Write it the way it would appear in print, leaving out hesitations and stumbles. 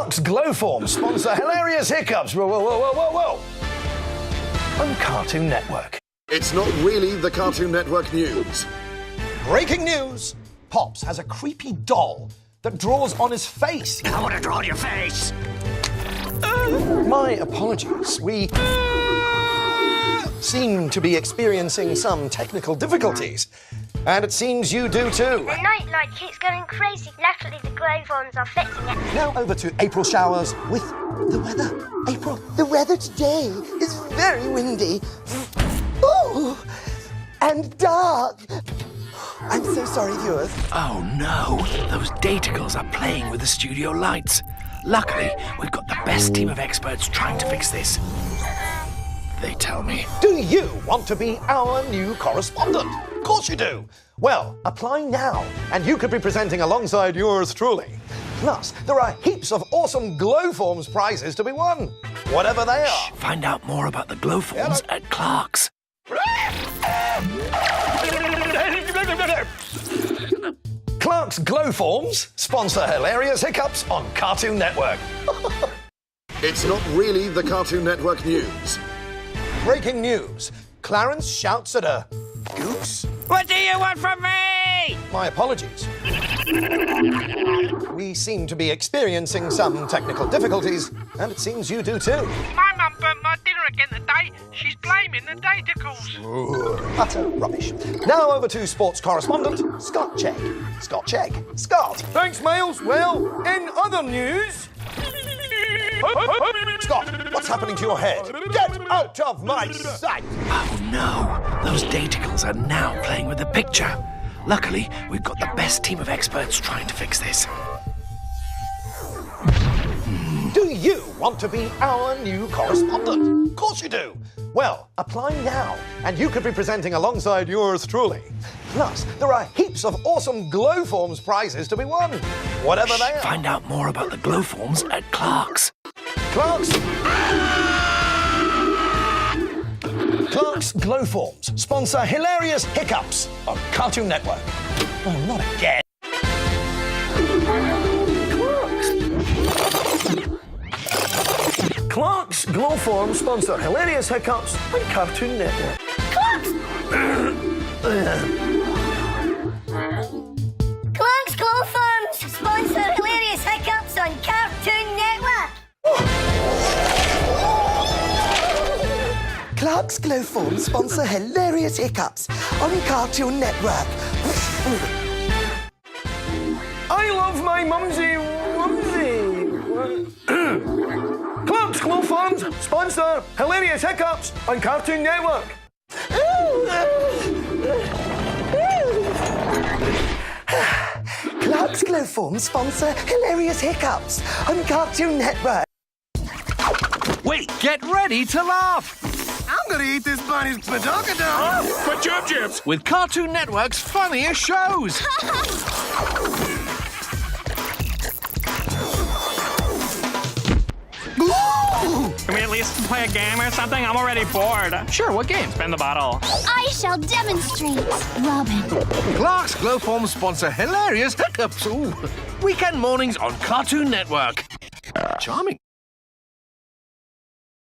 Clark's Glowform sponsor hilarious Hiccups. Whoa, whoa, whoa, whoa, whoa, whoa. On Cartoon Network. It's not really the Cartoon Network news. Breaking news. Pops has a creepy doll that draws on his face. I want to draw on your face. My apologies. We seem to be experiencing some technical difficulties. And it seems you do too. The nightlight keeps going crazy. Luckily, the Glowforms are fixing it. Now over to April showers with the weather. April, the weather today is very windy. Ooh, and dark. I'm so sorry, viewers. Oh no, those daticles are playing with the studio lights. Luckily, we've got the best team of experts trying to fix this. They tell me. Do you want to be our new correspondent? Of course you do. Well, apply now, and you could be presenting alongside yours truly. Plus, there are heaps of awesome Glowforms prizes to be won, whatever they are. Find out more about the Glowforms at Clark's. Clark's Glowforms sponsor hilarious Hiccups on Cartoon Network. It's not really the Cartoon Network news. Breaking news. Clarence shouts at a goose. What do you want from me? My apologies. We seem to be experiencing some technical difficulties, and it seems you do too. My mum burnt my dinner again today. She's blaming the daticles. Utter rubbish. Now over to sports correspondent, Scott Chegg. Scott Chegg. Scott. Thanks, Miles. Well, in other news... Scott, what's happening to your head? Get out of my sight! Oh no, those daticles are now playing with the picture. Luckily, we've got the best team of experts trying to fix this. Do you want to be our new correspondent? Of course you do. Well, apply now, and you could be presenting alongside yours truly. Plus, there are heaps of awesome Glowforms prizes to be won, whatever they are. Find out more about the Glowforms at Clark's. Clark's Glowforms sponsor hilarious Hiccups on Cartoon Network. Oh, not again. Clark's Glowforms sponsor hilarious Hiccups on Cartoon Network. Clark's Glowforms sponsor hilarious Hiccups on Cartoon Network. Clark's Glowforms sponsor hilarious Hiccups on Cartoon Network. I love my mumsy Clark's Glowforms sponsor hilarious Hiccups on Cartoon Network. Clark's Glowforms sponsor hilarious Hiccups on Cartoon Network. Wait, get ready to laugh! I'm gonna eat this bunny's badonka-dunk. For Jib Jibs! With Cartoon Network's funniest shows! Can we at least play a game or something? I'm already bored. Sure, what game? Spin the bottle. I shall demonstrate, Robin. Clark's Glowforms sponsor hilarious Hiccups. Ooh. Weekend mornings on Cartoon Network. Charming.